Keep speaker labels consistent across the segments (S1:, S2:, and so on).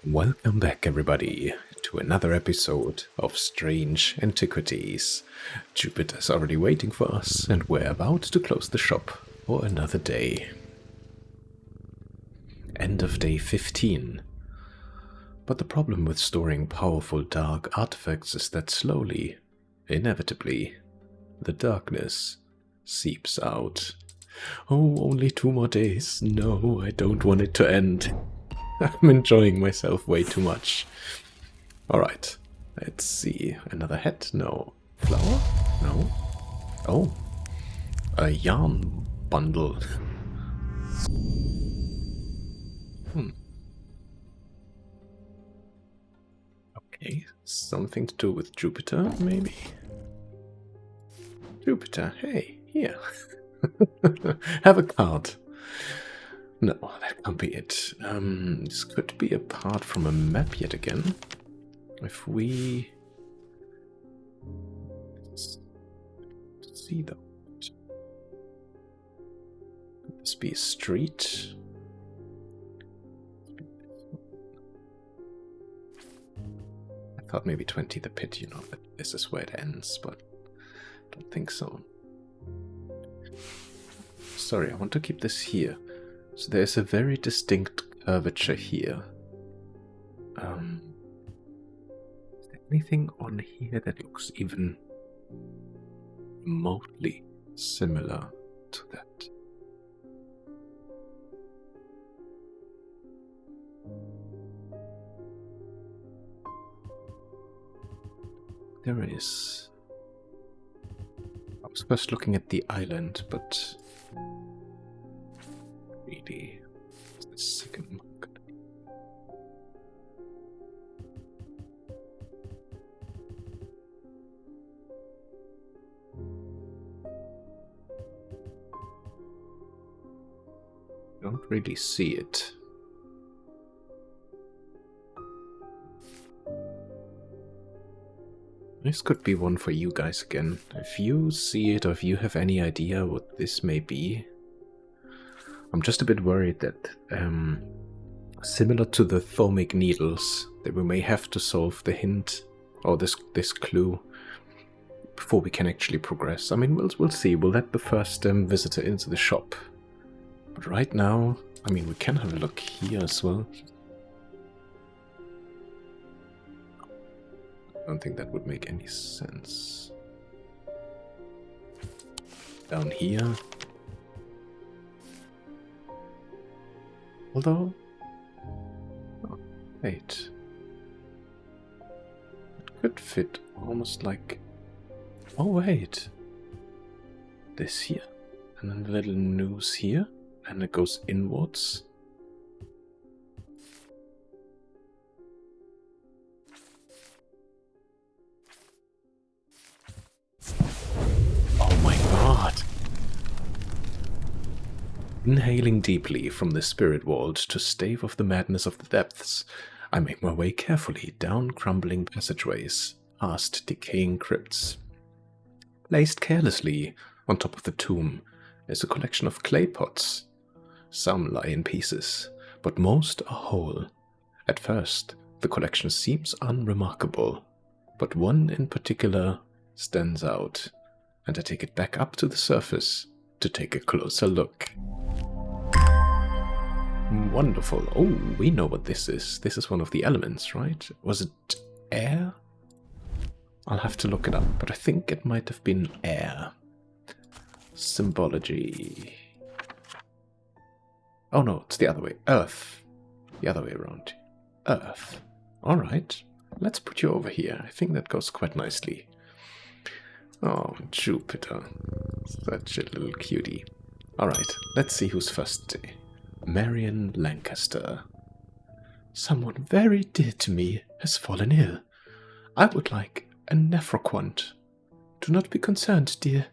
S1: Welcome back, everybody, to another episode of Strange Antiquities. Jupiter's already waiting for us, and we're about to close the shop for another day. End of day 15. But the problem with storing powerful dark artifacts is that slowly, inevitably, the darkness seeps out. Oh, only 2 more days. No, I don't want it to end. I'm enjoying myself way too much. Alright, let's see. Another hat? No. Flower? No. Oh, a yarn bundle. Okay, something to do with Jupiter, maybe? Jupiter, hey, here. Have a card. No, that can't be it. This could be apart from a map yet again. If we... Let's see though. Could this be a street? I thought maybe 20 the pit, that this is where it ends, but I don't think so. Sorry, I want to keep this here. So there's a very distinct curvature here. Is there anything on here that looks even remotely similar to that? There is. I was first looking at the island, but really, it's the second one. Don't really see it. This could be one for you guys again. If you see it or if you have any idea what this may be. I'm just a bit worried that, similar to the thermic needles, that we may have to solve the hint or this clue before we can actually progress. I mean, we'll see. We'll let the first visitor into the shop. But right now, I mean, we can have a look here as well. I don't think that would make any sense. Down here. Although... Oh, wait. It could fit almost like... Oh, wait. This here. And then the little noose here. And it goes inwards. Oh my god! Inhaling deeply from the spirit vault to stave off the madness of the depths, I make my way carefully down crumbling passageways, past decaying crypts. Placed carelessly on top of the tomb is a collection of clay pots. Some lie in pieces, but most are whole. At first, the collection seems unremarkable, but one in particular stands out, and I take it back up to the surface to take a closer look. Wonderful. Oh, we know what this is. This is one of the elements, right? Was it air? I'll have to look it up, but I think it might have been air. Symbology. Oh no, it's the other way. Earth. The other way around. Earth. Alright. Let's put you over here. I think that goes quite nicely. Oh, Jupiter. Such a little cutie. Alright, let's see who's first today. Marion Lancaster. Someone very dear to me has fallen ill. I would like a nephroquant. Do not be concerned, dear.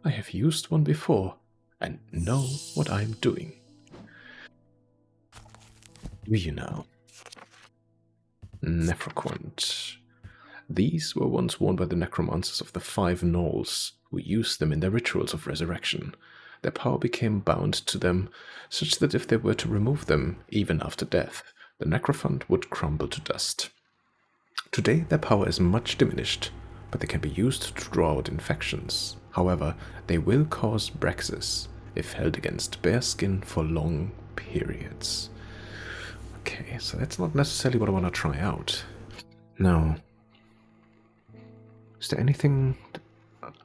S1: I have used one before and know what I am doing. Do you now? Nephroquant. These were once worn by the necromancers of the Five Knolls, who used them in their rituals of resurrection. Their power became bound to them, such that if they were to remove them, even after death, the Necrophant would crumble to dust. Today their power is much diminished, but they can be used to draw out infections. However, they will cause Brexis if held against bearskin for long periods. Okay, so that's not necessarily what I want to try out. Now, is there anything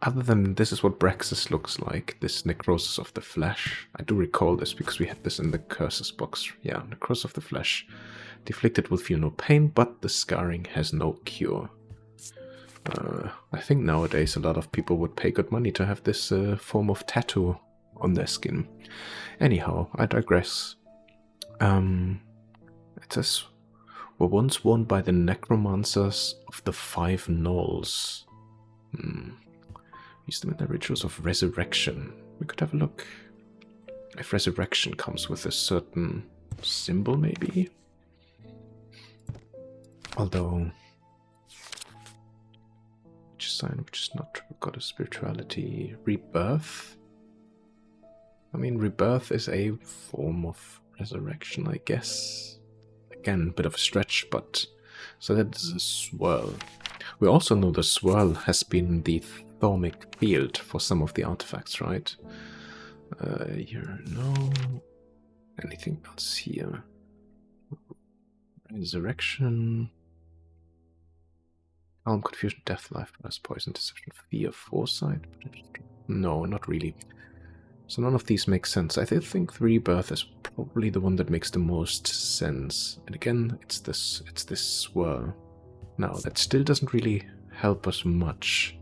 S1: other than this is what Brexis looks like, this necrosis of the flesh? I do recall this because we had this in the curses box. Yeah, necrosis of the flesh. The afflicted will feel no pain, but the scarring has no cure. I think nowadays a lot of people would pay good money to have this form of tattoo on their skin. Anyhow, I digress. It says, were once worn by the necromancers of the 5 Knolls. Use them in the rituals of resurrection. We could have a look. If resurrection comes with a certain symbol, maybe? Although, which sign, which is not triple goddess spirituality? Rebirth? I mean, rebirth is a form of resurrection, I guess. Again, a bit of a stretch, but so that is a swirl. We also know the swirl has been the thaumic field for some of the artifacts, right? Here, no. Anything else here? Resurrection. Calm, confusion, death, life, plus poison, deception, fear, foresight. No, not really. So none of these make sense. I think the rebirth is probably the one that makes the most sense. And again, it's this swirl. Now, that still doesn't really help us much.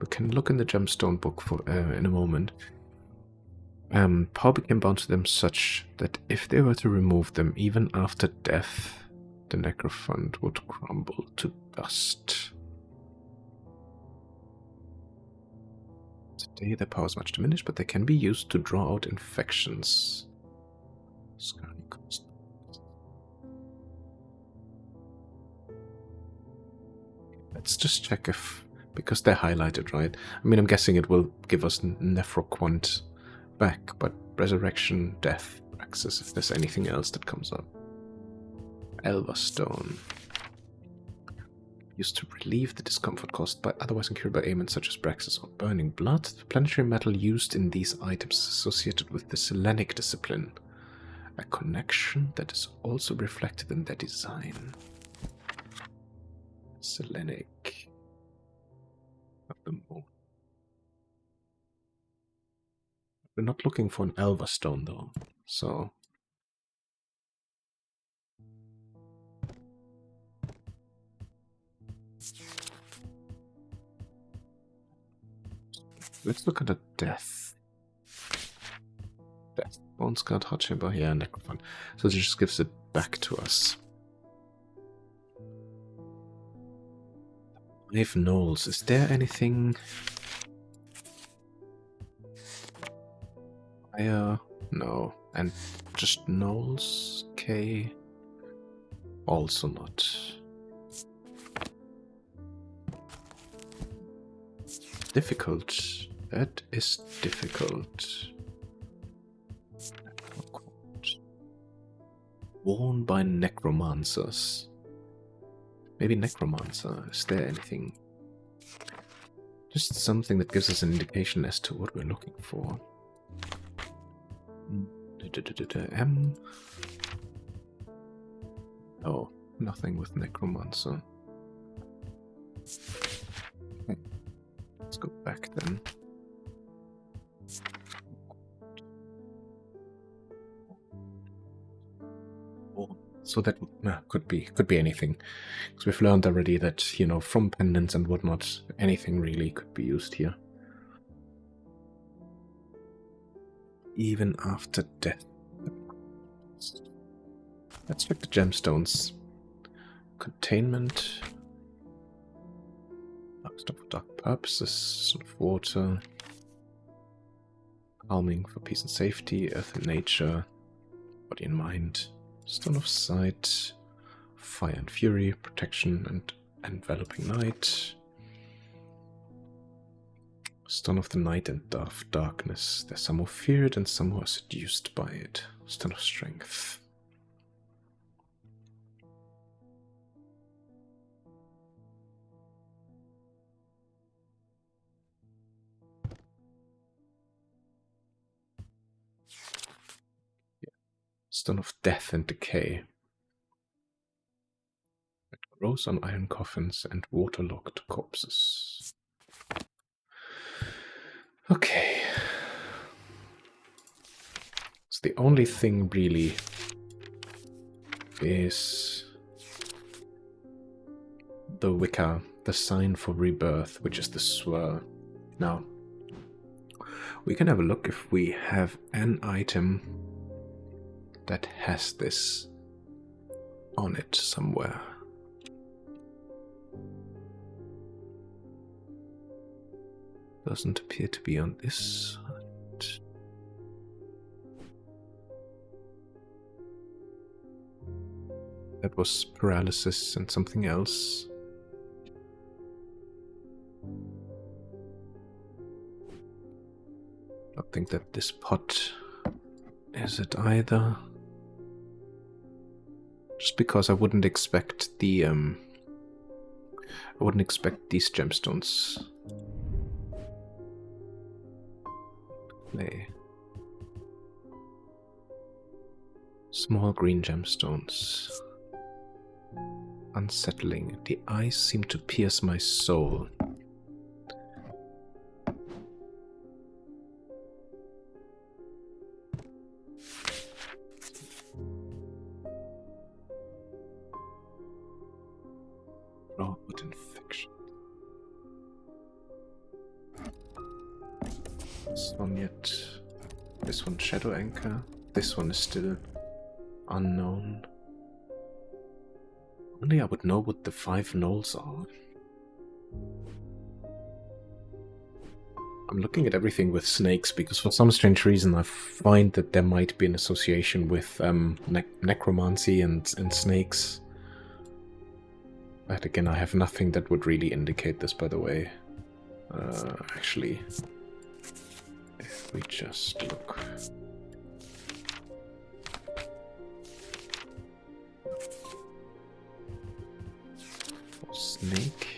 S1: We can look in the gemstone book for in a moment. Power became bound to them such that if they were to remove them, even after death, the Necrophant would crumble to dust. Today their power is much diminished, but they can be used to draw out infections. Let's just check if, because they're highlighted, right? I mean, I'm guessing it will give us Nephroquant back, but resurrection, death, access, if there's anything else that comes up. Elverstone. Used to relieve the discomfort caused by otherwise incurable ailments such as Braxis or burning blood. The planetary metal used in these items is associated with the Selenic discipline, a connection that is also reflected in their design. Selenic of the moon. We're not looking for an Elverstone though, so let's look at the death. Death. Bones guard, hot chamber, yeah, necrophant. So it just gives it back to us. 5 Knolls. Is there anything? No. And just Knolls? Okay. Also not. Difficult. That is difficult. Worn by necromancers. Maybe necromancer. Is there anything? Just something that gives us an indication as to what we're looking for. Oh, nothing with necromancer. Okay. Let's go back then. So that could be anything, because we've learned already that, you know, from pendants and whatnot, anything really could be used here. Even after death. Let's check the gemstones. Containment. Stuff for dark purposes. Water. Calming for peace and safety. Earth and nature. Body and mind. Stone of Sight, Fire and Fury, Protection and Enveloping Night. Stone of the Night and Darkness. There's some who fear it and some who are seduced by it. Stone of Strength. Stone of death and decay. It grows on iron coffins and waterlogged corpses. Okay. So the only thing really is the Wicca, the sign for rebirth, which is the swirl. Now, we can have a look if we have an item that has this on it somewhere. Doesn't appear to be on this side. That was paralysis and something else. I don't think that this pot is it either. Just because I wouldn't expect the I wouldn't expect these gemstones. Play. Small green gemstones. Unsettling. The eyes seem to pierce my soul. Rawwood infection. This one yet. This one shadow anchor. This one is still unknown. Only I would know what the 5 knolls are. I'm looking at everything with snakes because for some strange reason I find that there might be an association with necromancy and snakes. But again, I have nothing that would really indicate this, by the way. Actually, if we just look... Snake.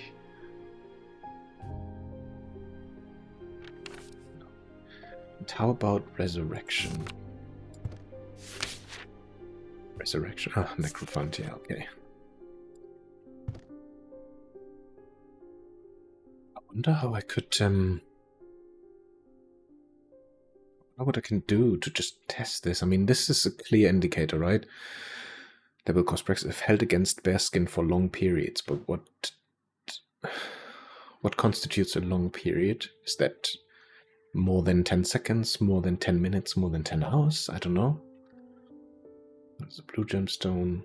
S1: And how about resurrection? Resurrection. Ah, necrophantia, okay. I wonder how I could, I wonder what I can do to just test this. I mean, this is a clear indicator, right? That will cause Brexit if held against bearskin for long periods. But what constitutes a long period? Is that more than 10 seconds, more than 10 minutes, more than 10 hours? I don't know. There's a blue gemstone.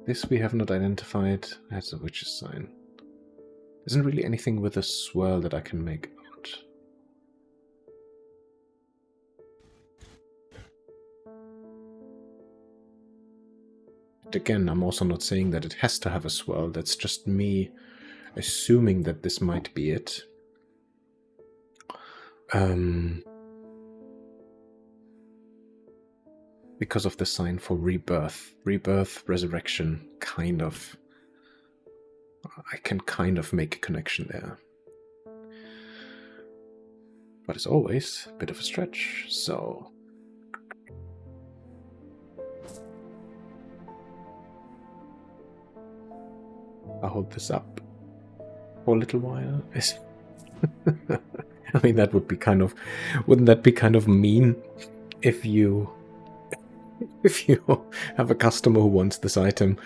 S1: This we have not identified. That's a witch's sign. There isn't really anything with a swirl that I can make out. Again, I'm also not saying that it has to have a swirl. That's just me assuming that this might be it. Because of the sign for rebirth. Rebirth, resurrection, kind of. I can kind of make a connection there. But as always, a bit of a stretch, so... I'll hold this up for a little while. I mean, that would be kind of... Wouldn't that be kind of mean if you have a customer who wants this item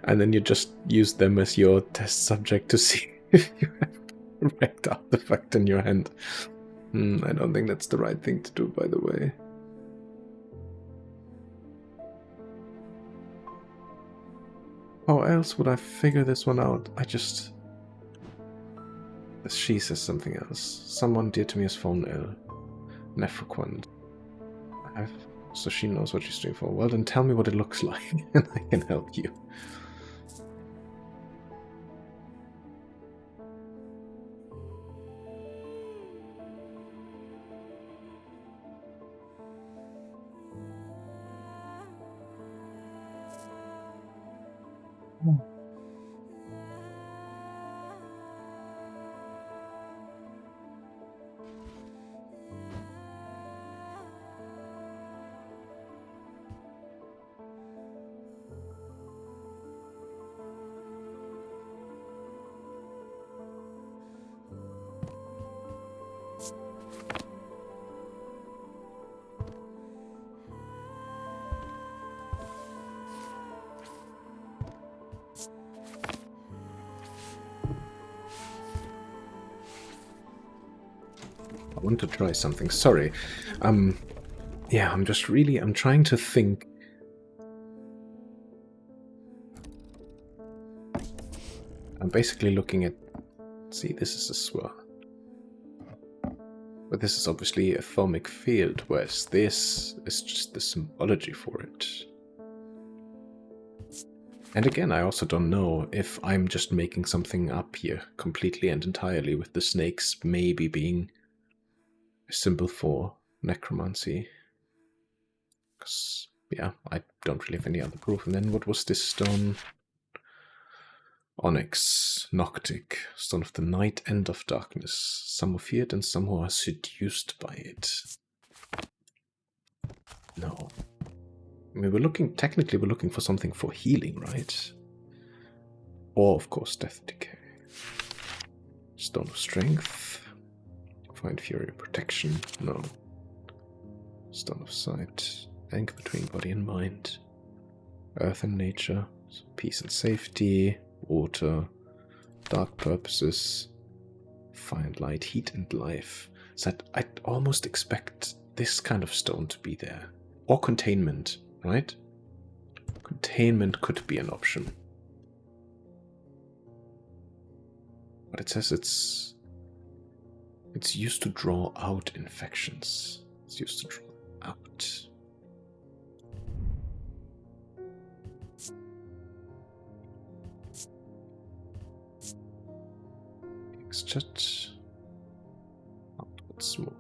S1: and then you just use them as your test subject to see if you have the correct artifact in your hand? I don't think that's the right thing to do, by the way. How else would I figure this one out? She says something else. Someone dear to me has fallen ill. Nefrequent. So she knows what she's doing for. Well, then tell me what it looks like, and I can help you. want to try something. Sorry. Yeah, I'm trying to think. I'm basically looking at... See, this is a swirl. But this is obviously a thermic field, whereas this is just the symbology for it. And again, I also don't know if I'm just making something up here completely and entirely, with the snakes maybe being a symbol for necromancy. Because, yeah, I don't really have any other proof. And then what was this stone? Onyx, Noctic, stone of the night and of darkness. Some who feared and some who are seduced by it. No. I mean, technically we're looking for something for healing, right? Or, of course, death decay. Stone of strength. Find fury protection. No. Stone of sight. Anchor between body and mind. Earth and nature. Peace and safety. Water. Dark purposes. Find light, heat, and life. So I'd almost expect this kind of stone to be there. Or containment, right? Containment could be an option. But it says it's used to draw out infections. It's used to draw out. Textured. Outward smooth.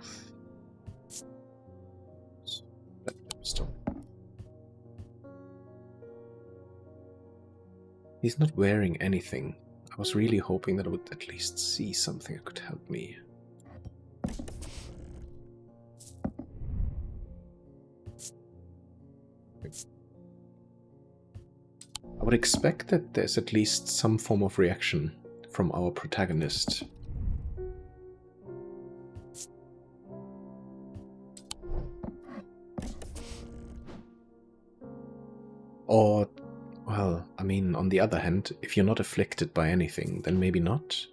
S1: Stone. He's not wearing anything. I was really hoping that I would at least see something that could help me. I would expect that there's at least some form of reaction from our protagonist. Or, well, I mean, on the other hand, if you're not afflicted by anything, then maybe not.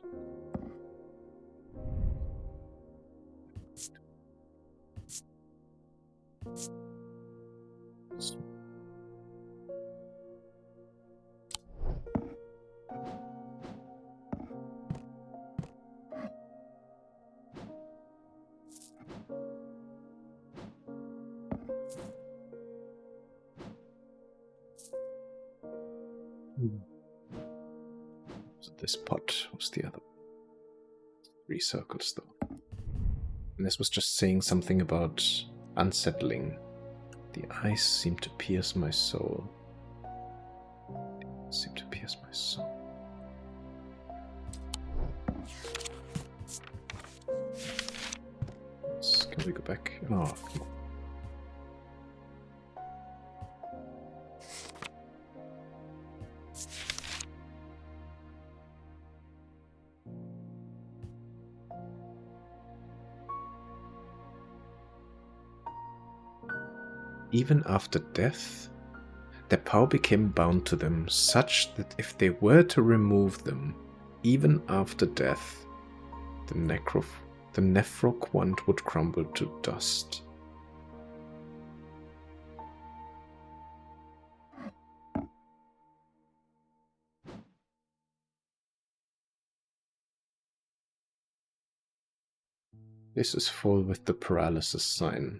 S1: So this pot was the other 3 circles though. And this was just saying something about unsettling. The eyes seem to pierce my soul. Seem to pierce my soul. Can we go back? Oh, come on. Even after death, their power became bound to them, such that if they were to remove them, even after death, the Nephroquant would crumble to dust. This is full with the paralysis sign.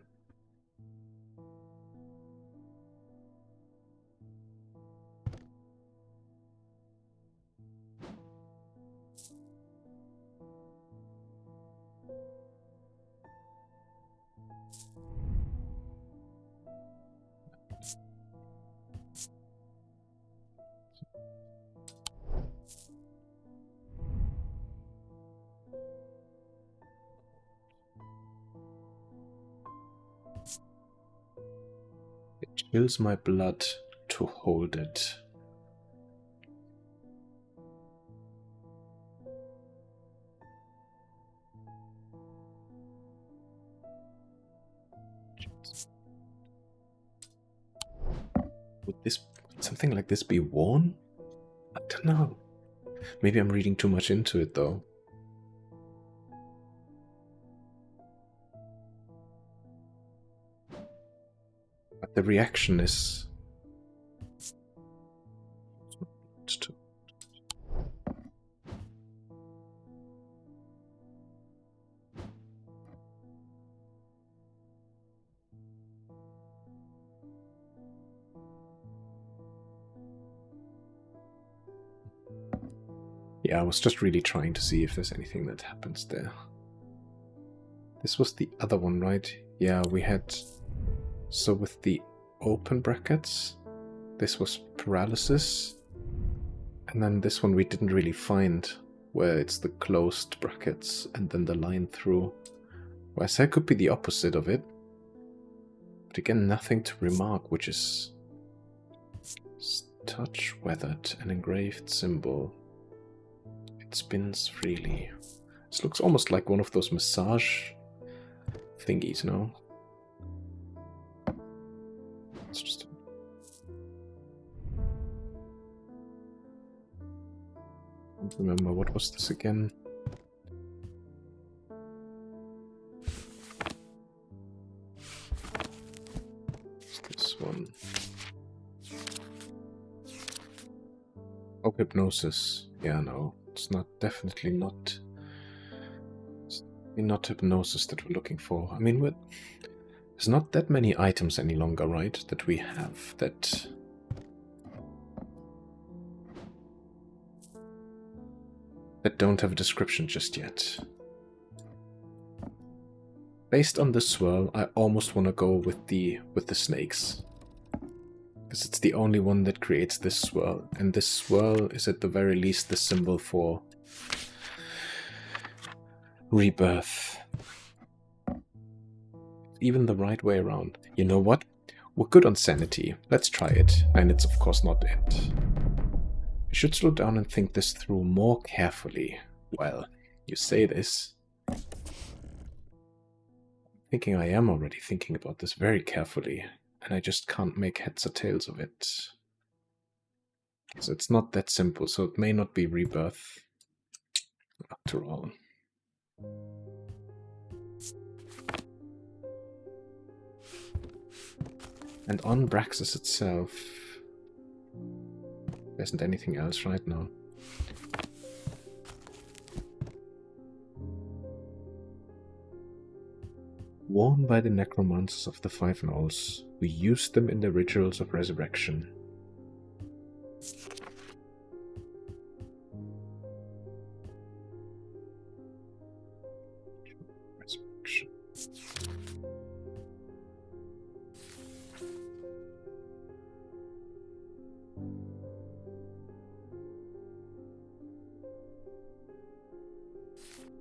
S1: It chills my blood to hold it. Would something like this be worn? I don't know. Maybe I'm reading too much into it though. But the reaction is... Yeah, I was just really trying to see if there's anything that happens there. This was the other one, right? Yeah, we had... So with the open brackets, this was paralysis. And then this one we didn't really find, where it's the closed brackets and then the line through. Whereas that could be the opposite of it. But again, nothing to remark, which is... Touch weathered, an engraved symbol. It spins freely. This looks almost like one of those massage thingies, no? It's just... I don't remember, what was this again? What's this one? Oh, hypnosis. Yeah, no. It's not, definitely not... It's not hypnosis that we're looking for. I mean, there's not that many items any longer, right? That we have that... that don't have a description just yet. Based on the swirl, I almost want to go with the snakes. Because it's the only one that creates this swirl. And this swirl is at the very least the symbol for rebirth. Even the right way around. You know what? We're good on sanity. Let's try it. And it's of course not it. I should slow down and think this through more carefully. Well, you say this. Thinking I am already thinking about this very carefully, and I just can't make heads or tails of it. So it's not that simple, so it may not be rebirth after all. And on Braxis itself, there isn't anything else right now. Worn by the necromancers of the Five Knolls, we used them in the rituals of resurrection. Resurrection.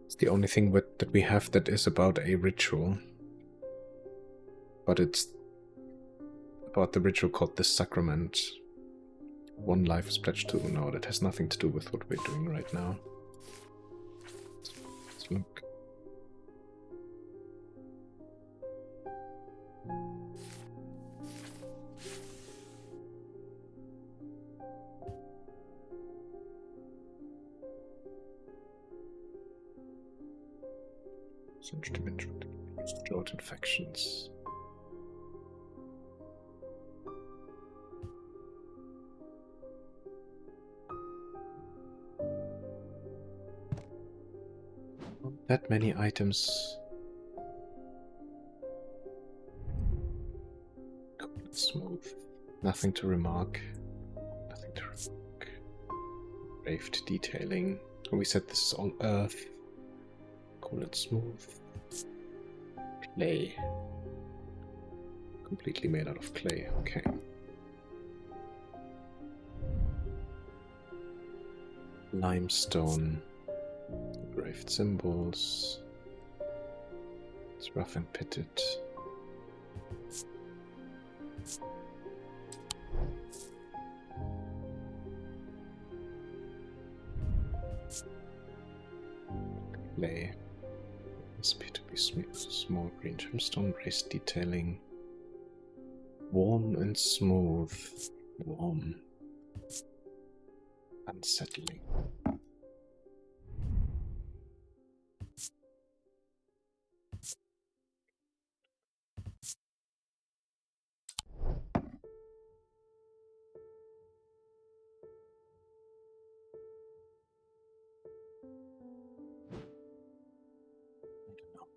S1: It's the only thing that we have that is about a ritual. But it's about the ritual called the Sacrament. One life is pledged to. No, that has nothing to do with what we're doing right now. Let's look. Such dimension used to drought infections. Not that many items. Smooth. Nothing to remark. Nothing to remark. Raved detailing. We said this is all earth. Call it smooth. Clay. Completely made out of clay. Okay. Limestone. Engraved symbols. It's rough and pitted. Clay. This appear to be small green gemstone, raised detailing. Warm and smooth. Warm. Unsettling.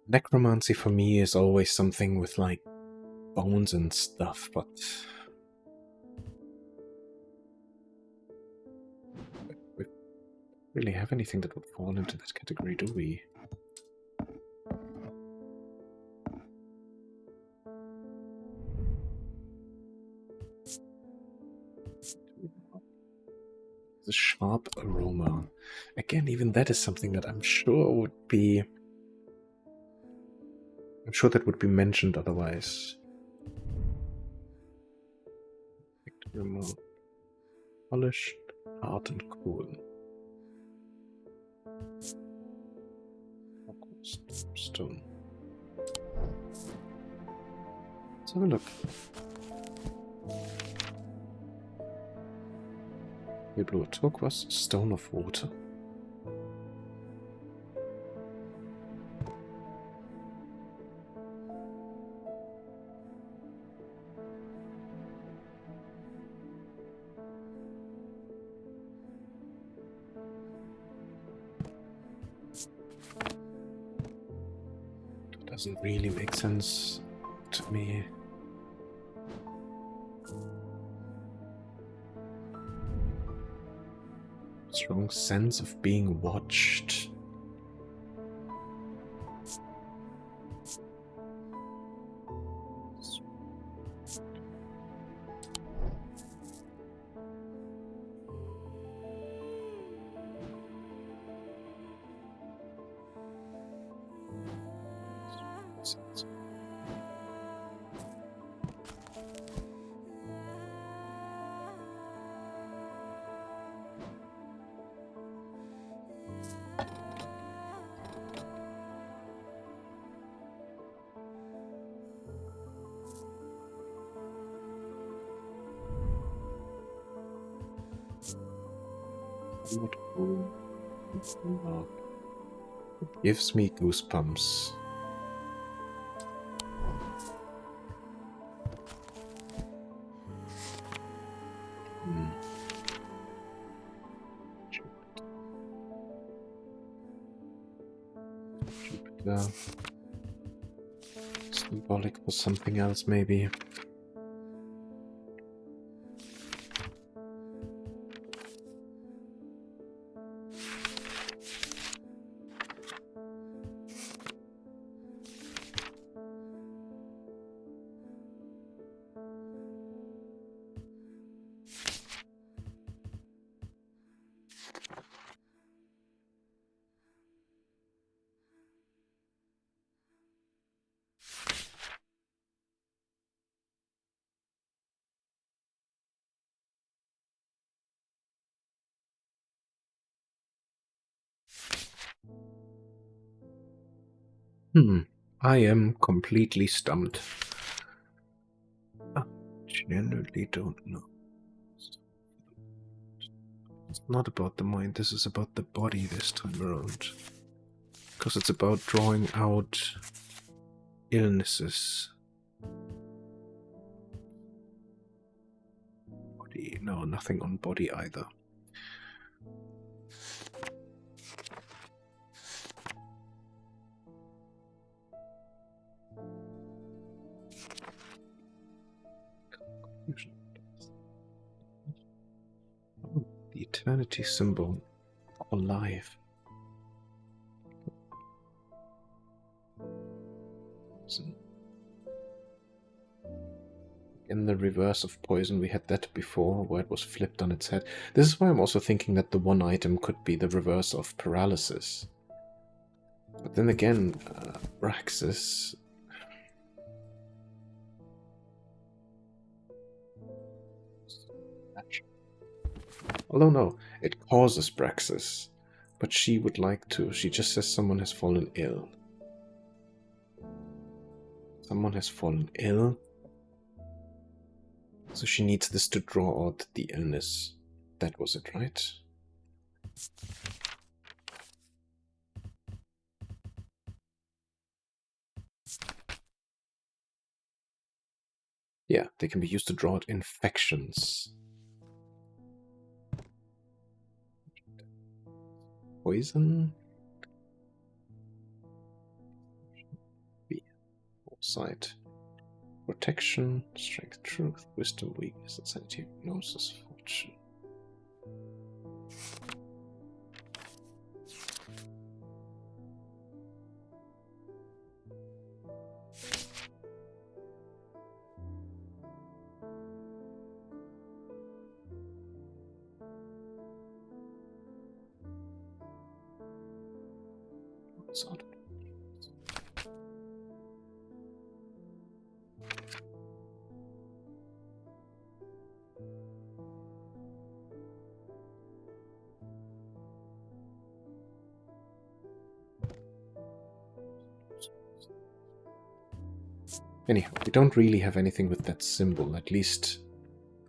S1: Necromancy for me is always something with like bones and stuff, but we don't really have anything that would fall into that category, do we? The sharp aroma. Again, even that is something that I'm sure would be. I'm sure that would be mentioned otherwise. Remote. Polished, hard, and cool. Stone. Let's have a look. We blew a turquoise stone of water. That doesn't really make sense to me. Strong sense of being watched. Not cool. It gives me goosebumps. Jupiter. Symbolic for something else, maybe. I am completely stumped. I genuinely don't know. It's not about the mind, this is about the body this time around. Because it's about drawing out illnesses. Body, no, nothing on body either. Oh, the eternity symbol. Alive. In the reverse of poison, we had that before, where it was flipped on its head. This is why I'm also thinking that the one item could be the reverse of paralysis. But then again, Braxis. Although no, it causes Braxis. But she would like to. She just says someone has fallen ill. Someone has fallen ill. So she needs this to draw out the illness. That was it, right? Yeah, they can be used to draw out infections. Poison? Sight. Protection, strength, truth, wisdom, weakness, insanity, hypnosis, fortune. Anyhow, we don't really have anything with that symbol. At least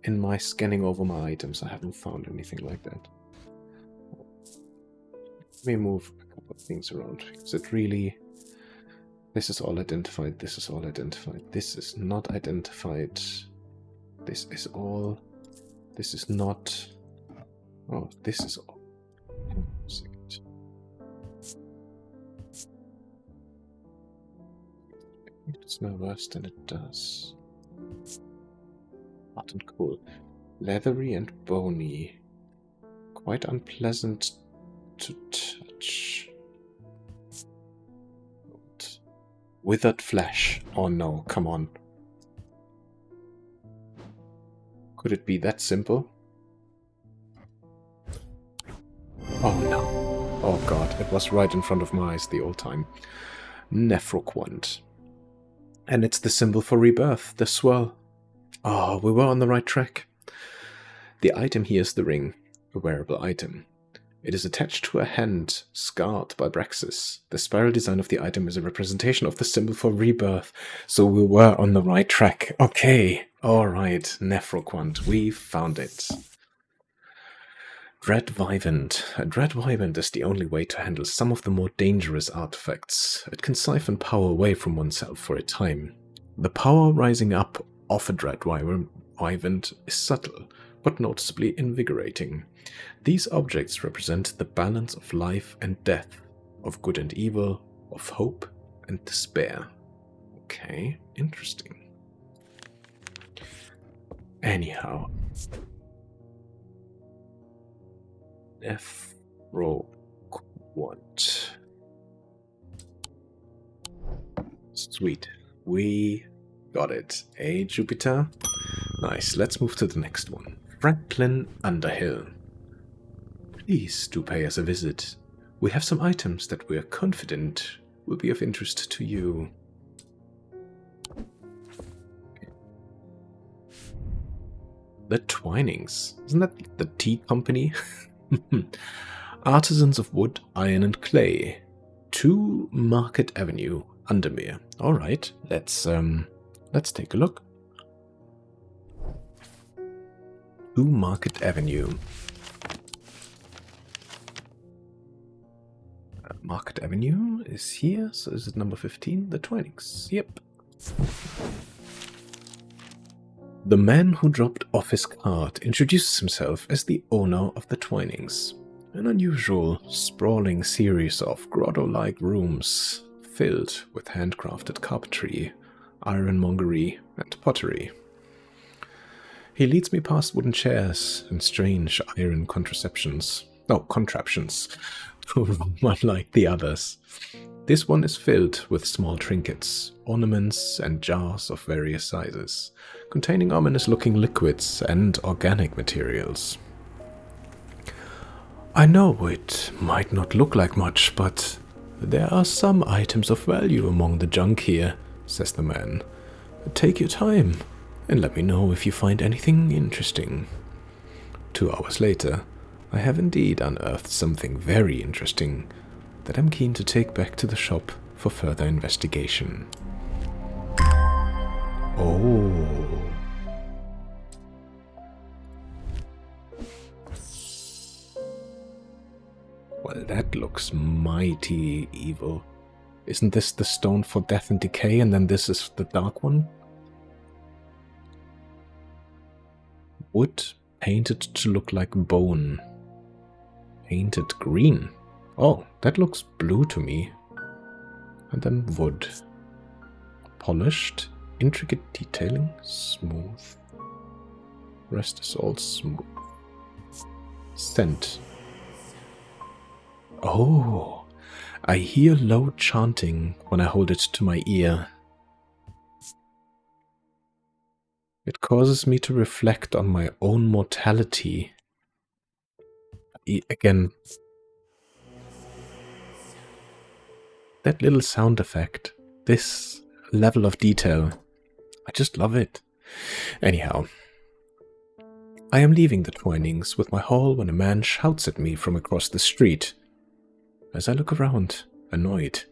S1: in my scanning over my items, I haven't found anything like that. Let me move a couple of things around, because it really... This is all identified, this is all identified, this is not identified, this is all... This is not... Oh, this is all... Hang on a second. It smells worse than it does. Hot and cool. Leathery and bony. Quite unpleasant to touch. Withered flesh. Oh no, come on. Could it be that simple? Oh no. Oh god, it was right in front of my eyes the old time. Nephroquant. And it's the symbol for rebirth, the swirl. Oh, we were on the right track. The item here is the ring, a wearable item. It is attached to a hand scarred by Braxis. The spiral design of the item is a representation of the symbol for rebirth. So we were on the right track. Okay, alright, Nephroquant, we found it. Dread Vivant. A Dread Vivant is the only way to handle some of the more dangerous artifacts. It can siphon power away from oneself for a time. The power rising up of a Dread Vivant is subtle, but noticeably invigorating. These objects represent the balance of life and death, of good and evil, of hope and despair. Okay, interesting. Anyhow. Nephroquant. Sweet. We got it. Hey, Jupiter. Nice. Let's move to the next one. Franklin Underhill. Please do pay us a visit. We have some items that we are confident will be of interest to you. The Twinings. Isn't that the tea company? Artisans of wood, iron and clay. 2 Market Avenue, Undermere. Alright, let's take a look. 2 Market Avenue. Market Avenue is here, so is it number 15? The Twinings. Yep. The man who dropped off his cart introduces himself as the owner of the Twinings, an unusual, sprawling series of grotto-like rooms filled with handcrafted carpentry, ironmongery, and pottery. He leads me past wooden chairs and strange iron contraptions, unlike the others. This one is filled with small trinkets, ornaments, and jars of various sizes, containing ominous-looking liquids and organic materials. I know it might not look like much, but there are some items of value among the junk here, says the man. Take your time, and let me know if you find anything interesting. 2 hours later, I have indeed unearthed something very interesting that I'm keen to take back to the shop for further investigation. Oh. Well, that looks mighty evil. Isn't this the stone for death and decay, and then this is the dark one? Wood painted to look like bone. Painted green. Oh, that looks blue to me. And then wood. polished. Intricate detailing, smooth. Rest is all smooth. Scent. Oh, I hear low chanting when I hold it to my ear. It causes me to reflect on my own mortality. Again, that little sound effect, this level of detail, I just love it. Anyhow, I am leaving the Twinings with my haul when a man shouts at me from across the street. As I look around, annoyed,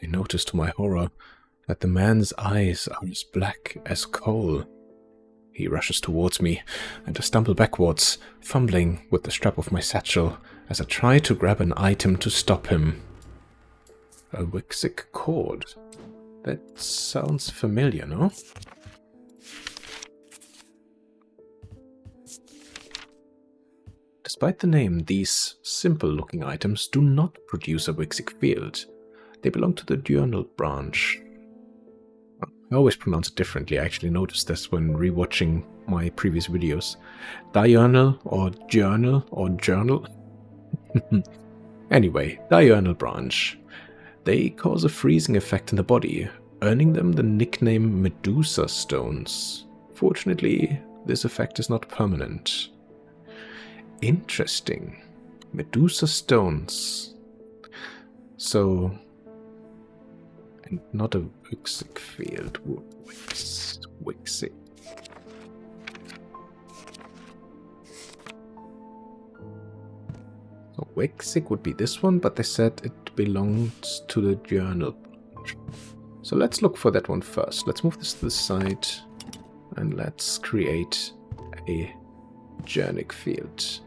S1: I notice to my horror that the man's eyes are as black as coal. He rushes towards me, and I stumble backwards, fumbling with the strap of my satchel as I try to grab an item to stop him. A Wixic cord. That sounds familiar, no? Despite the name, these simple-looking items do not produce a Wixic field. They belong to the diurnal branch. I always pronounce it differently. I actually noticed this when rewatching my previous videos. Diurnal or journal or journal. Anyway, diurnal branch. They cause a freezing effect in the body, earning them the nickname Medusa stones. Fortunately, this effect is not permanent. Interesting. Medusa stones. So, and not a Wixic field. Wixic. So Wixic would be this one, but they said it belongs to the journal. So let's look for that one first. Let's move this to the side and let's create a journic field.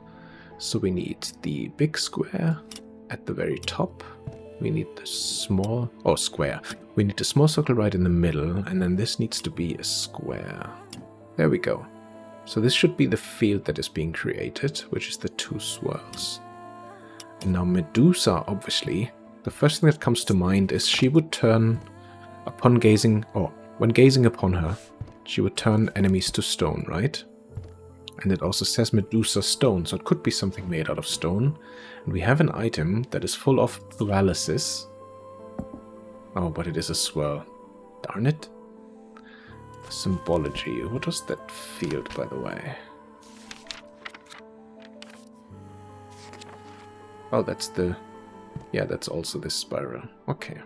S1: So we need the big square at the very top. We need the small, or square. We need a small circle right in the middle, and then this needs to be a square. There we go. So this should be the field that is being created, which is the two swirls. And now Medusa, obviously, the first thing that comes to mind is she would turn, upon gazing, or when gazing upon her, she would turn enemies to stone, right? And it also says Medusa stone, so it could be something made out of stone. And we have an item that is full of paralysis. Oh, but it is a swirl. Darn it. Symbology. What was that field, by the way? Oh, that's the... Yeah, that's also this spiral. Okay.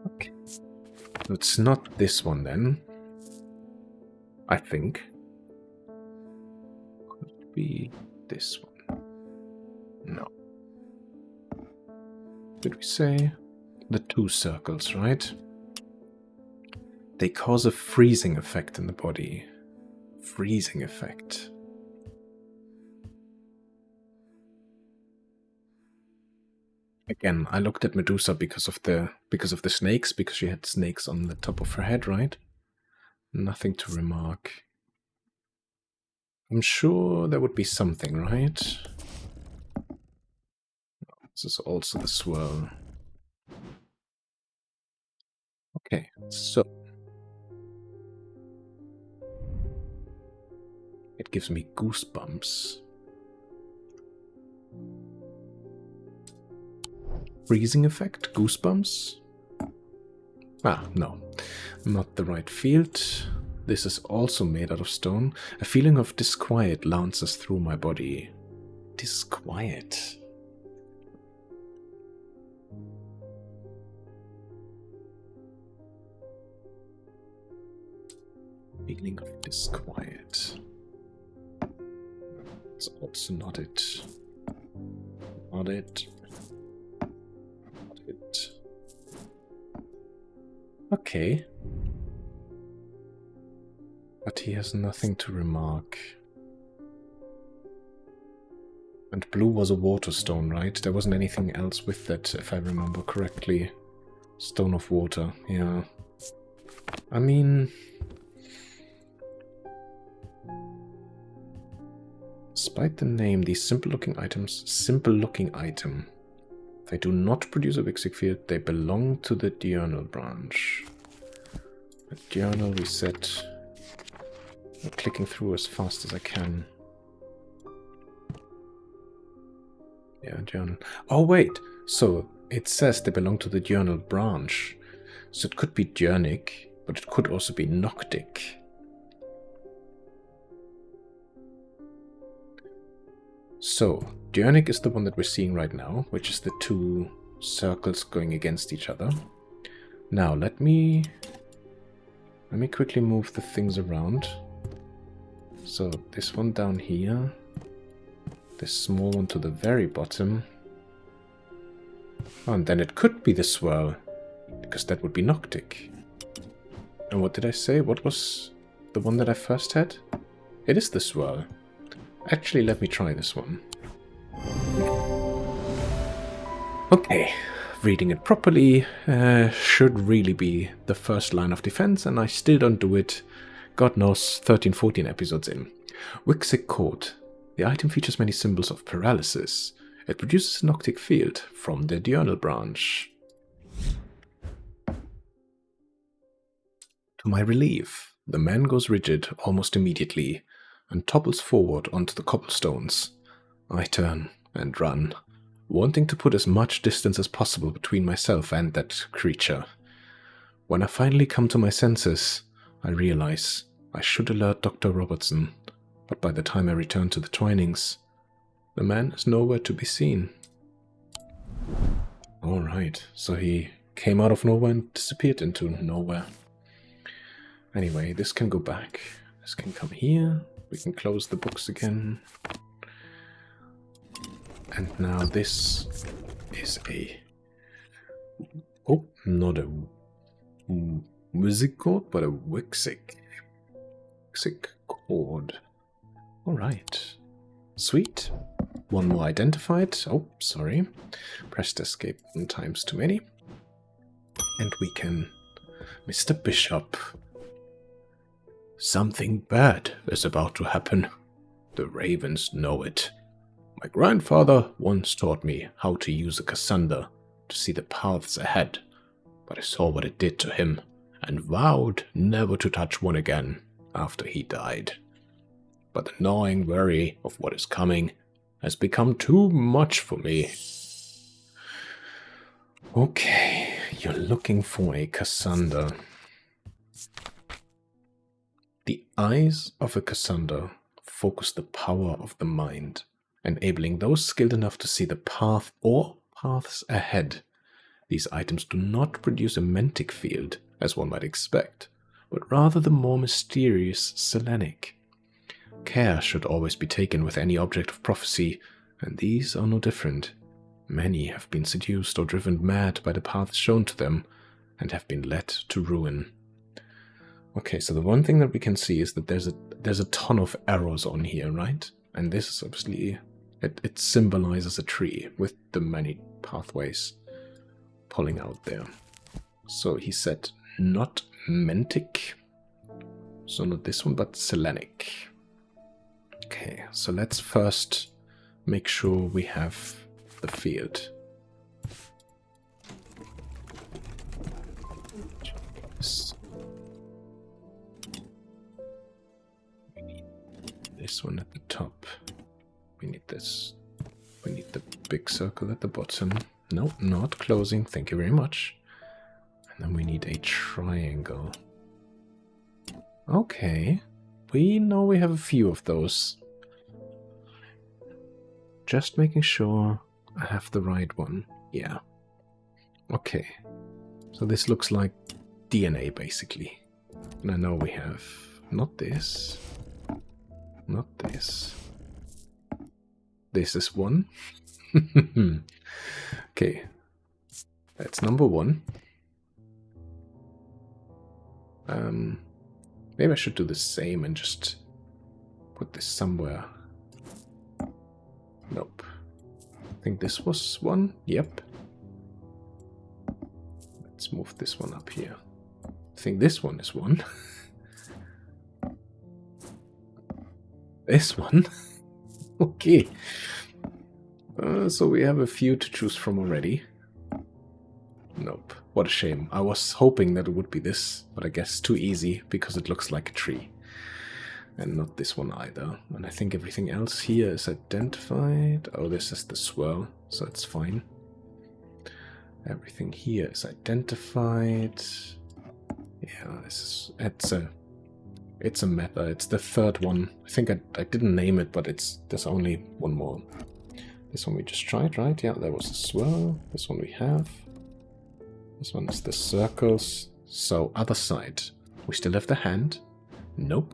S1: Okay. So it's not this one then. I think. Could be this one. No. Did we say the two circles, right? They cause a freezing effect in the body. Freezing effect. Again, I looked at Medusa because of the snakes, because she had snakes on the top of her head, right? Nothing to remark. I'm sure there would be something, right? This is also the swirl. Okay, so it gives me goosebumps. Freezing effect? Goosebumps? Ah, no. Not the right field. This is also made out of stone. A feeling of disquiet lances through my body. Disquiet. Feeling of disquiet. It's also not it. Not it. Not it. Okay. But he has nothing to remark. And blue was a water stone, right? There wasn't anything else with that, if I remember correctly. Stone of water, yeah. I mean... Despite the name, these simple-looking items... Simple-looking item. They do not produce a Wixic field. They belong to the diurnal branch. The diurnal we set. I'm clicking through as fast as I can. Yeah, diurnal. Oh, wait. So it says they belong to the diurnal branch. So it could be diurnic, but it could also be noctic. So, diurnic is the one that we're seeing right now, which is the two circles going against each other. Now, let me quickly move the things around. So, this one down here. This small one to the very bottom. Oh, and then it could be the swirl, because that would be noctic. And what did I say? What was the one that I first had? It is the swirl. Actually, let me try this one. Okay, reading it properly should really be the first line of defense, and I still don't do it, God knows, 13, 14 episodes in. Wixic Code. The item features many symbols of paralysis. It produces a noctic field from the diurnal branch. To my relief, the man goes rigid almost immediately, and topples forward onto the cobblestones. I turn and run, wanting to put as much distance as possible between myself and that creature. When I finally come to my senses, I realize I should alert Dr. Robertson, but by the time I return to the Twinings, the man is nowhere to be seen. Alright, so he came out of nowhere and disappeared into nowhere. Anyway, this can go back. This can come here. We can close the books again. And now this is a... Oh, not a Wixic chord, but a Wixic chord. Alright. Sweet. One more identified. Oh, sorry. Pressed escape 1 times too many. And we can... Mr. Bishop. Something bad is about to happen. The ravens know it. My grandfather once taught me how to use a Cassander to see the paths ahead, but I saw what it did to him and vowed never to touch one again after he died. But the gnawing worry of what is coming has become too much for me. Okay, you're looking for a Cassander. The eyes of a Cassander focus the power of the mind, enabling those skilled enough to see the path or paths ahead. These items do not produce a mentic field, as one might expect, but rather the more mysterious Selenic. Care should always be taken with any object of prophecy, and these are no different. Many have been seduced or driven mad by the paths shown to them, and have been led to ruin. Okay, so the one thing that we can see is that there's a ton of arrows on here, right? And this is obviously, it symbolizes a tree with the many pathways pulling out there. So he said not mentic, so not this one, but Selenic. Okay, so let's first make sure we have the field. We need this one at the top. We need this. We need the big circle at the bottom. No, not closing. Thank you very much. And then we need a triangle. Okay. We know we have a few of those. Just making sure I have the right one. Yeah. Okay. So this looks like DNA, basically. And I know we have not this. Not this. This is one. Okay. That's number 1. Maybe I should do the same and just put this somewhere. Nope. I think this was 1. Yep. Let's move this one up here. I think this one is 1. This one? Okay. So we have a few to choose from already. Nope. What a shame. I was hoping that it would be this, but I guess too easy because it looks like a tree. And not this one either. And I think everything else here is identified. Oh, this is the swirl, so it's fine. Everything here is identified. Yeah, it's a meta. It's the third one. I think I didn't name it, but there's only one more. This one we just tried, right? Yeah, there was a swirl. This one we have. This one is the circles. So, other side. We still have the hand. Nope.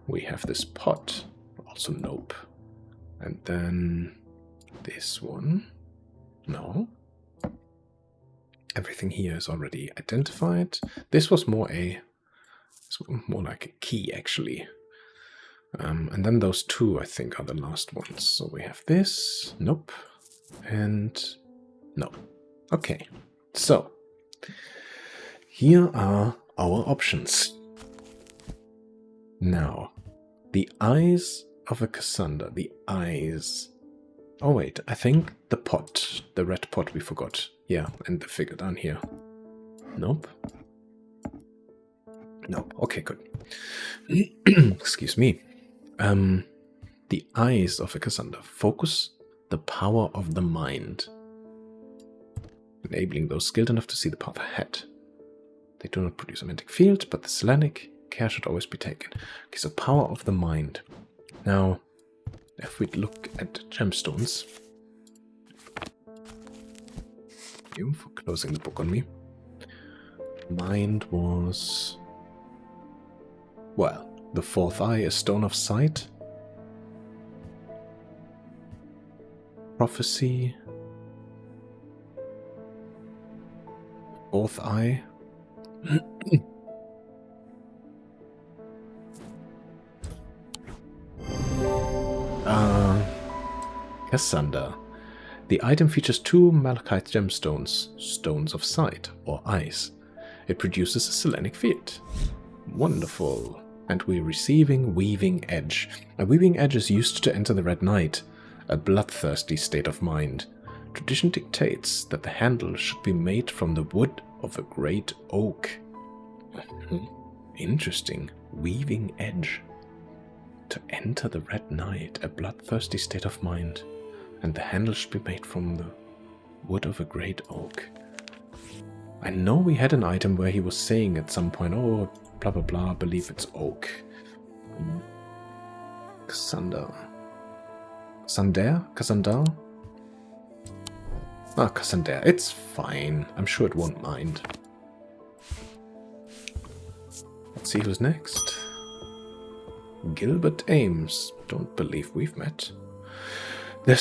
S1: We have this pot. Also nope. And then this one. No. Everything here is already identified. This was more like a key, actually. And then those two, I think, are the last ones. So we have this. Nope. And no. Okay. So, here are our options. Now, the eyes of a Cassander. The eyes. Oh wait, I think the pot. The red pot we forgot. Yeah, and the figure down here. Nope. Nope. Okay, good. Excuse me. The eyes of a Cassander. Focus the power of the mind. Enabling those skilled enough to see the path ahead. They do not produce a magnetic field, but the Selenic care should always be taken. Okay, so power of the mind. Now, if we look at gemstones. Thank you for closing the book on me. Mind was... well, the fourth eye, a stone of sight. Prophecy. Fourth eye. Cassander. The item features two malachite gemstones, stones of sight, or eyes. It produces a Selenic field. Wonderful. And we're receiving Weaving Edge. A Weaving Edge is used to enter the Red Night, a bloodthirsty state of mind. Tradition dictates that the handle should be made from the wood of a great oak. Interesting. Weaving Edge. To enter the Red Night, a bloodthirsty state of mind. And the handle should be made from the wood of a great oak. I know we had an item where he was saying at some point, oh, blah blah blah, I believe it's oak. Cassander. Cassander? Ah, Cassander. It's fine. I'm sure it won't mind. Let's see who's next. Gilbert Ames. Don't believe we've met. There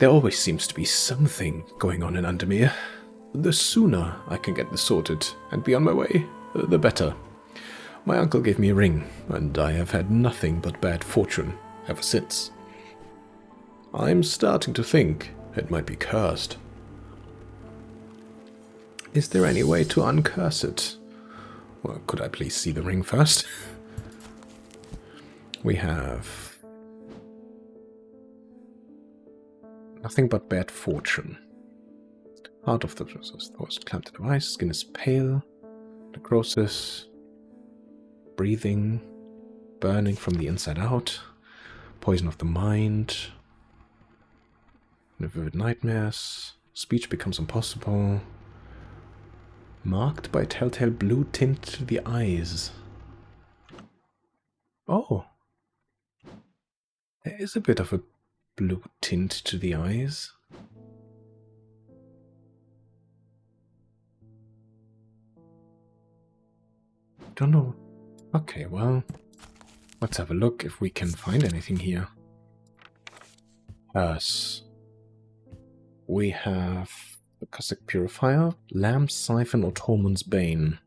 S1: always seems to be something going on in Undermere. The sooner I can get this sorted and be on my way, the better. My uncle gave me a ring, and I have had nothing but bad fortune ever since. I'm starting to think it might be cursed. Is there any way to uncurse it? Well, could I please see the ring first? We have... nothing but bad fortune. Heart of the thoughts clamped device. Skin is pale. Necrosis. Breathing. Burning from the inside out. Poison of the mind. Vivid nightmares. Speech becomes impossible. Marked by telltale blue tint to the eyes. Oh. There is a bit of a blue tint to the eyes. Don't know. Okay, well, let's have a look if we can find anything here. We have the Cossack Purifier, Lamb's Siphon or Tormund's Bane.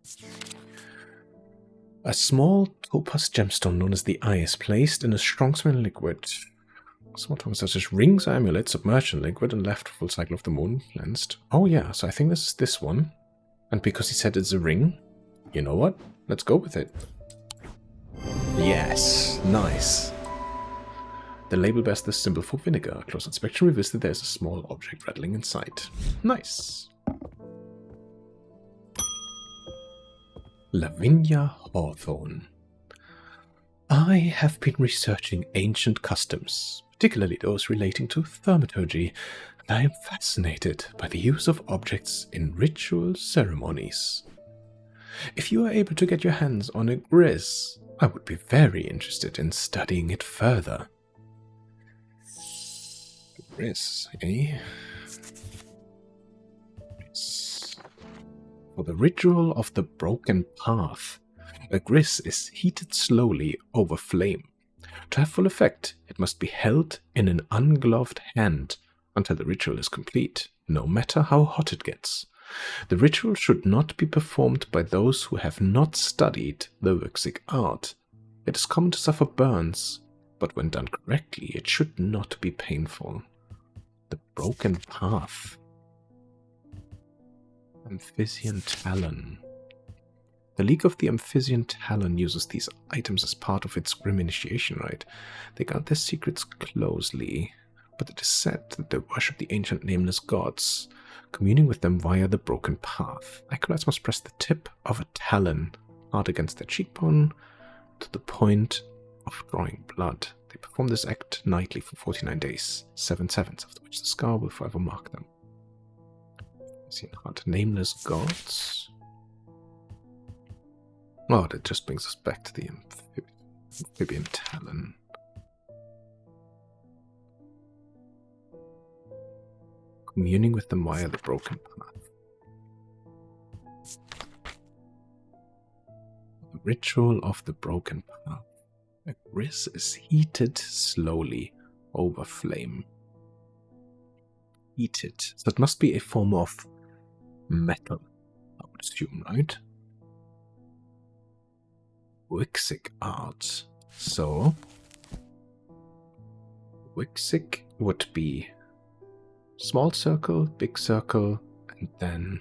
S1: A small topaz gemstone known as the Eye is placed in a strong-smelling liquid. Small tokens such as rings or amulets submerged in liquid and left full cycle of the moon cleansed. Oh yeah, so I think this is this one. And because he said it's a ring, you know what? Let's go with it. Yes, nice. The label bears the symbol for vinegar. Close inspection reveals that there's a small object rattling inside. Nice. Lavinia Hawthorne. I have been researching ancient customs, particularly those relating to thaumaturgy, and I am fascinated by the use of objects in ritual ceremonies. If you are able to get your hands on a gris, I would be very interested in studying it further. Gris, eh? Gris. For the ritual of the broken path, a gris is heated slowly over flame. To have full effect, it must be held in an ungloved hand until the ritual is complete, no matter how hot it gets. The ritual should not be performed by those who have not studied the Wuxik art. It is common to suffer burns, but when done correctly, it should not be painful. The broken path. Amphibian Talon. The League of the Amphibian Talon uses these items as part of its grim initiation rite. They guard their secrets closely, but it is said that they worship the ancient nameless gods, communing with them via the broken path. Acolytes must press the tip of a talon hard against their cheekbone to the point of drawing blood. They perform this act nightly for 49 days, 7 sevens, after which the scar will forever mark them. Nameless gods. Oh, that just brings us back to the Amphibian Talon. Communing with them via the broken path. The ritual of the broken path. A gris is heated slowly over flame. Heated. So it must be a form of metal, I would assume, right? Wuxik art. So Wuxik would be small circle, big circle, and then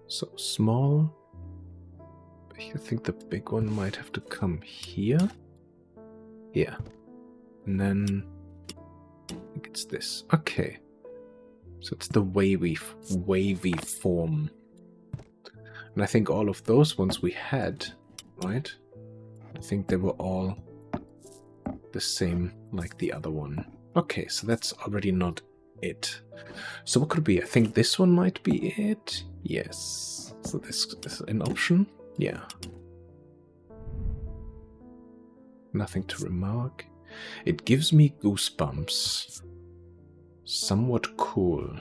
S1: so small. I think the big one might have to come here. Yeah. And then I think it's this. Okay. So it's the wavy form. And I think all of those ones we had, right? I think they were all the same like the other one. Okay, so that's already not it. So what could it be? I think this one might be it. Yes. So this is an option. Yeah. Nothing to remark. It gives me goosebumps. Somewhat cool.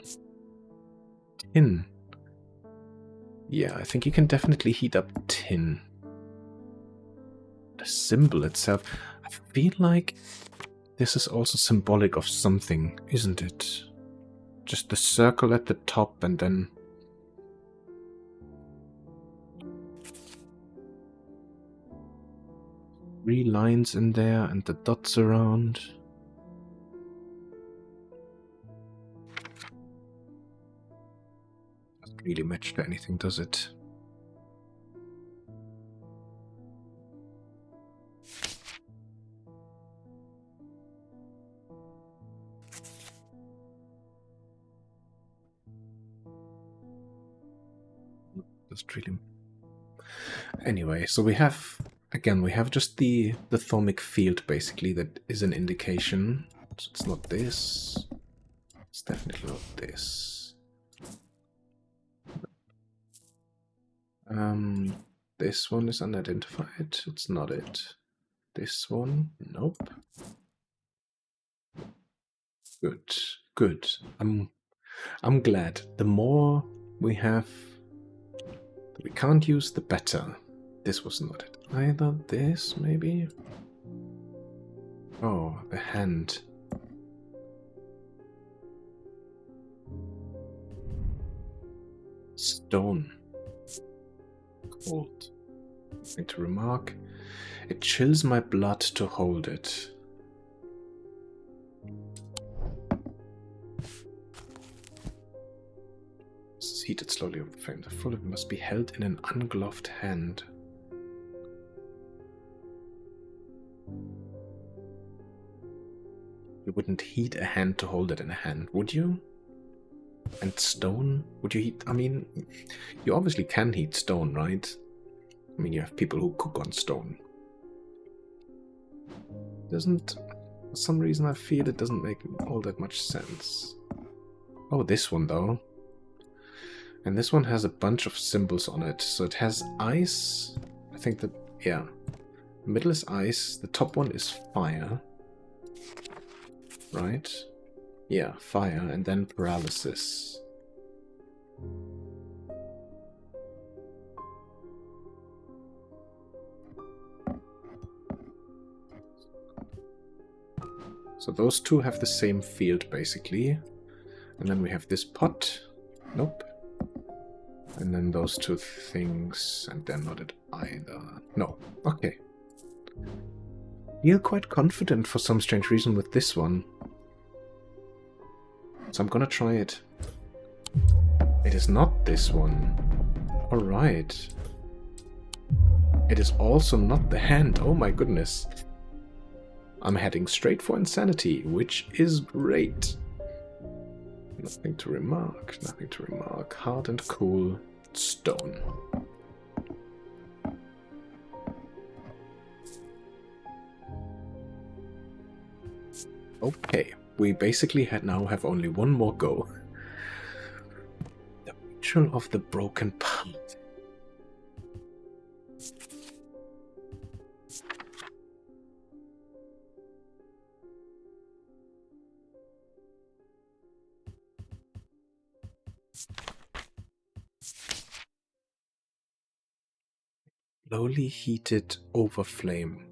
S1: Tin. Yeah, I think you can definitely heat up tin. The symbol itself, I feel like this is also symbolic of something, isn't it? Just the circle at the top and then three lines in there and the dots around. Doesn't really match to anything, does it? Doesn't really. Anyway, so we have. Again, we have just the thaumic field, basically, that is an indication. So it's not this. It's definitely not this. This one is unidentified. It's not it. This one, nope. Good, good. I'm glad. The more we have that we can't use, the better. This was not it. Either this, maybe? Oh, a hand. Stone. Cold. Nothing to remark. It chills my blood to hold it. This is heated slowly over the flame. The full of it must be held in an ungloved hand. You wouldn't heat a hand to hold it in a hand, would you? And stone? Would you heat? I mean, you obviously can heat stone, right? I mean, you have people who cook on stone. Doesn't... For some reason I feel it doesn't make all that much sense. Oh, this one though. And this one has a bunch of symbols on it. So it has ice. I think that, yeah. The middle is ice. The top one is fire. Right? Yeah, fire. And then paralysis. So those two have the same field, basically. And then we have this pot. Nope. And then those two things, and they're not it either. No. Okay. Feel quite confident for some strange reason with this one. So I'm gonna try it. It is not this one. Alright. It is also not the hand. Oh my goodness. I'm heading straight for insanity, which is great. Nothing to remark, nothing to remark. Hard and cool. Stone. Okay, we basically now have only one more go. The Ritual of the Broken Path. Slowly heated over flame.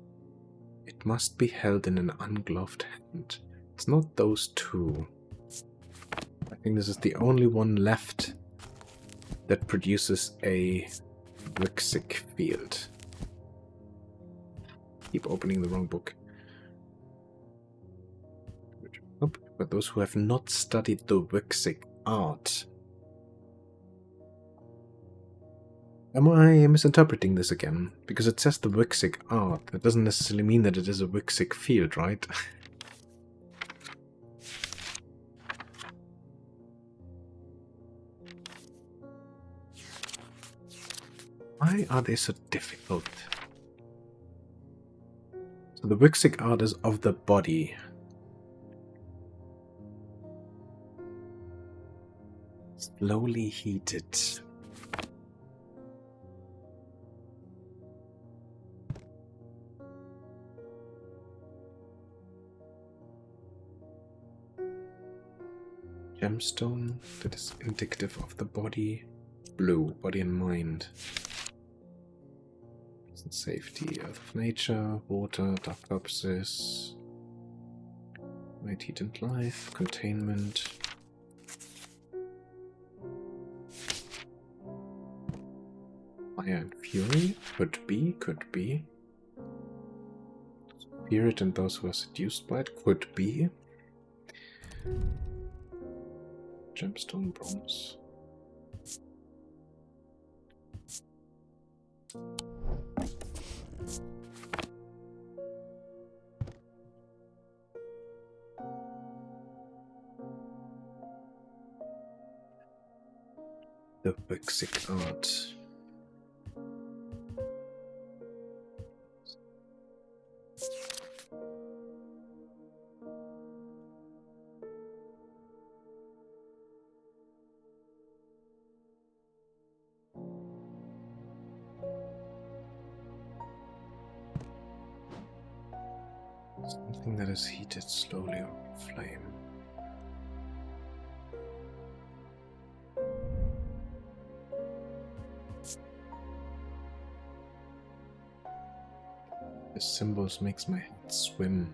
S1: It must be held in an ungloved hand. It's not those two. I think this is the only one left that produces a Wixic field. Keep opening the wrong book. Nope. But those who have not studied the Wixic art. Am I misinterpreting this again? Because it says the Wixic art. That doesn't necessarily mean that it is a Wixic field, right? Why are they so difficult? So the Wixic art is of the body. Slowly heated. Gemstone that is indicative of the body. Blue, body and mind. Safety, earth of nature, water, dark purposes. Light, heat and life, containment. Fire and fury, could be, could be. Spirit and those who are seduced by it, could be. Gemstone, bronze. The Wixic art. Something that is heated slowly over flame. The symbols makes my head swim.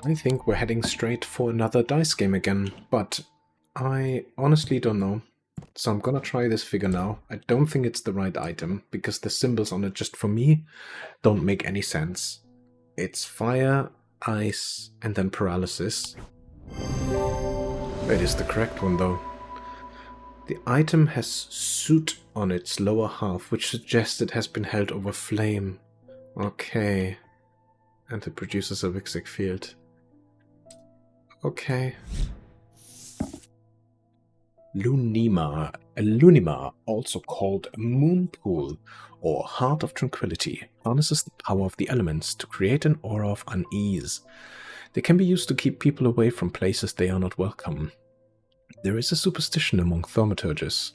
S1: I think we're heading straight for another dice game again, but I honestly don't know. So I'm gonna try this figure now. I don't think it's the right item, because the symbols on it, just for me, don't make any sense. It's fire, ice, and then paralysis. It is the correct one, though. The item has soot on its lower half, which suggests it has been held over flame. Okay. And it produces a Vixig field. Okay. Lunima. A Lunima, also called a moon pool or heart of tranquility, harnesses the power of the elements to create an aura of unease. They can be used to keep people away from places they are not welcome. There is a superstition among thaumaturges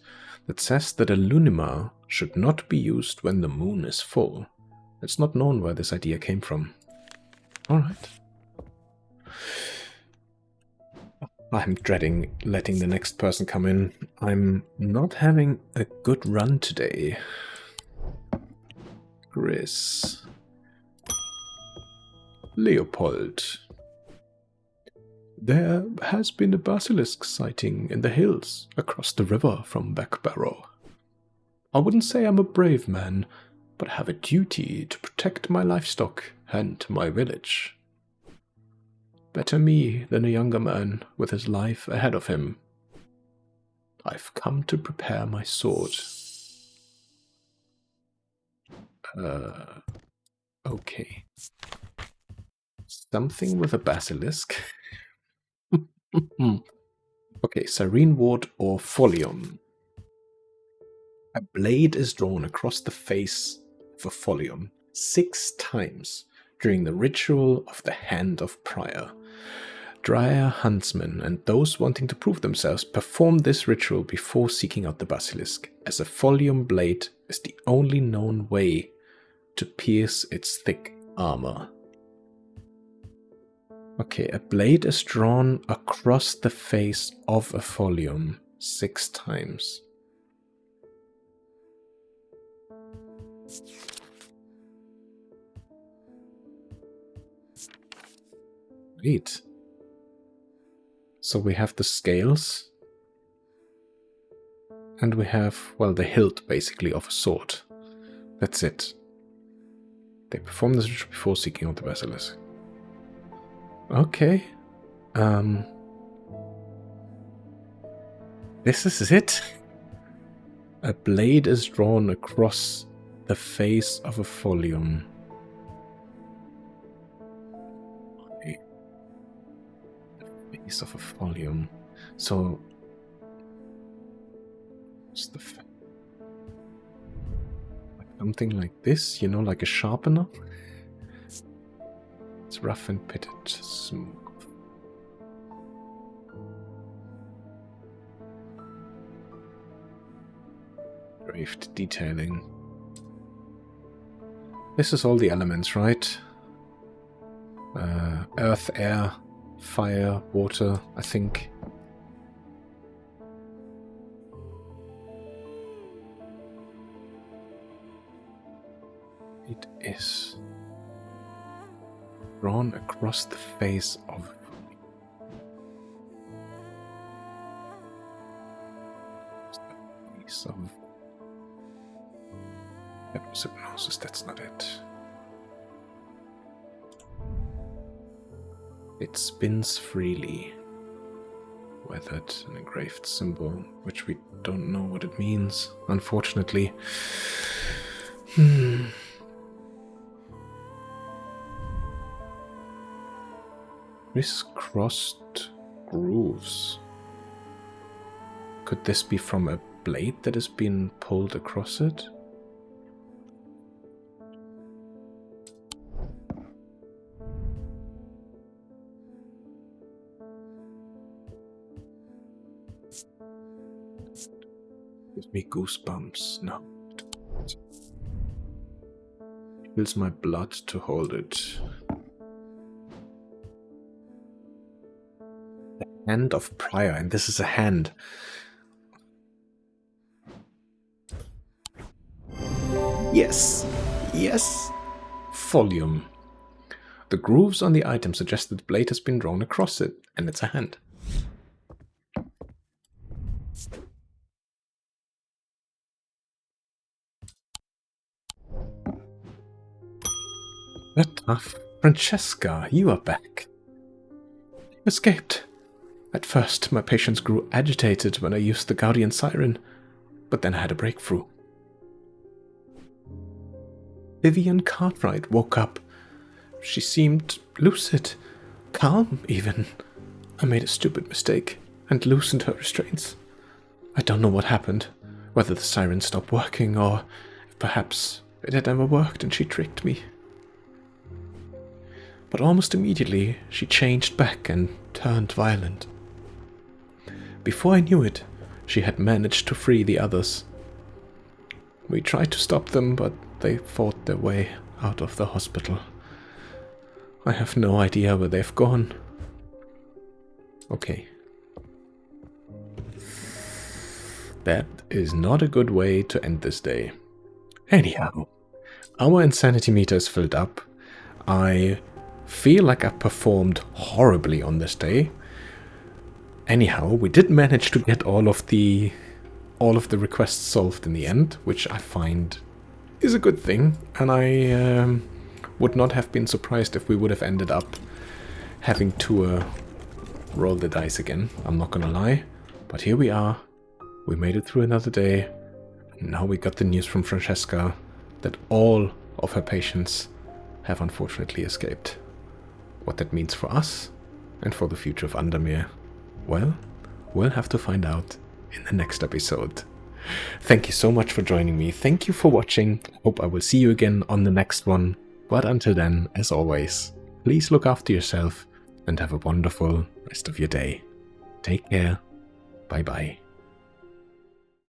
S1: that says that a Lunima should not be used when the moon is full. It's not known where this idea came from. Alright. I'm dreading letting the next person come in. I'm not having a good run today. Gris. Leopold. There has been a basilisk sighting in the hills across the river from Backbarrow. I wouldn't say I'm a brave man, but I have a duty to protect my livestock and my village. Better me than a younger man with his life ahead of him. I've come to prepare my sword. Okay. Something with a basilisk. Okay, Serene Ward or Folium. A blade is drawn across the face of a Folium 6 times during the ritual of the Hand of Prior. Dryer huntsmen and those wanting to prove themselves perform this ritual before seeking out the basilisk, as a Folium blade is the only known way to pierce its thick armor. Okay, a blade is drawn across the face of a Folium 6 times. Neat. So we have the scales, and we have, well, the hilt, basically, of a sword. That's it. They perform this ritual before seeking out the basilisk. Okay. This is it? A blade is drawn across the face of a Folium. Face of a Folium. So, what's the like something like this, you know, like a sharpener? It's rough and pitted, smooth. Engraved detailing. This is all the elements, right? Earth, air, fire, water, I think. It is drawn across the face of hypnosis. That's not it. It spins freely. Weathered, an engraved symbol, which we don't know what it means, unfortunately. Crisscrossed grooves. Could this be from a blade that has been pulled across it? Gives me goosebumps. No. It fills my blood to hold it. The Hand of Prior, and this is a hand. Yes. Yes. Folium. The grooves on the item suggest that the blade has been drawn across it, and it's a hand. Francesca, you are back. You escaped. At first, my patients grew agitated when I used the Guardian Siren, but then I had a breakthrough. Vivian Cartwright woke up. She seemed lucid, calm even. I made a stupid mistake and loosened her restraints. I don't know what happened, whether the siren stopped working or if perhaps it had never worked and she tricked me. But almost immediately she changed back and turned violent. Before I knew it, she had managed to free the others. We tried to stop them, but they fought their way out of the hospital. I have no idea where they've gone. Okay. That is not a good way to end this day. Anyhow, our insanity meter is filled up. I feel like I performed horribly on this day. Anyhow, we did manage to get all of the requests solved in the end, which I find is a good thing, and I would not have been surprised if we would have ended up having to roll the dice again. I'm not gonna lie, but here we are. We made it through another day, and now we got the news from Francesca that all of her patients have unfortunately escaped. What that means for us and for the future of Undermere, well, we'll have to find out in the next episode. Thank you so much for joining me. Thank you for watching. I hope I will see you again on the next one. But until then, as always, please look after yourself and have a wonderful rest of your day. Take care. Bye bye.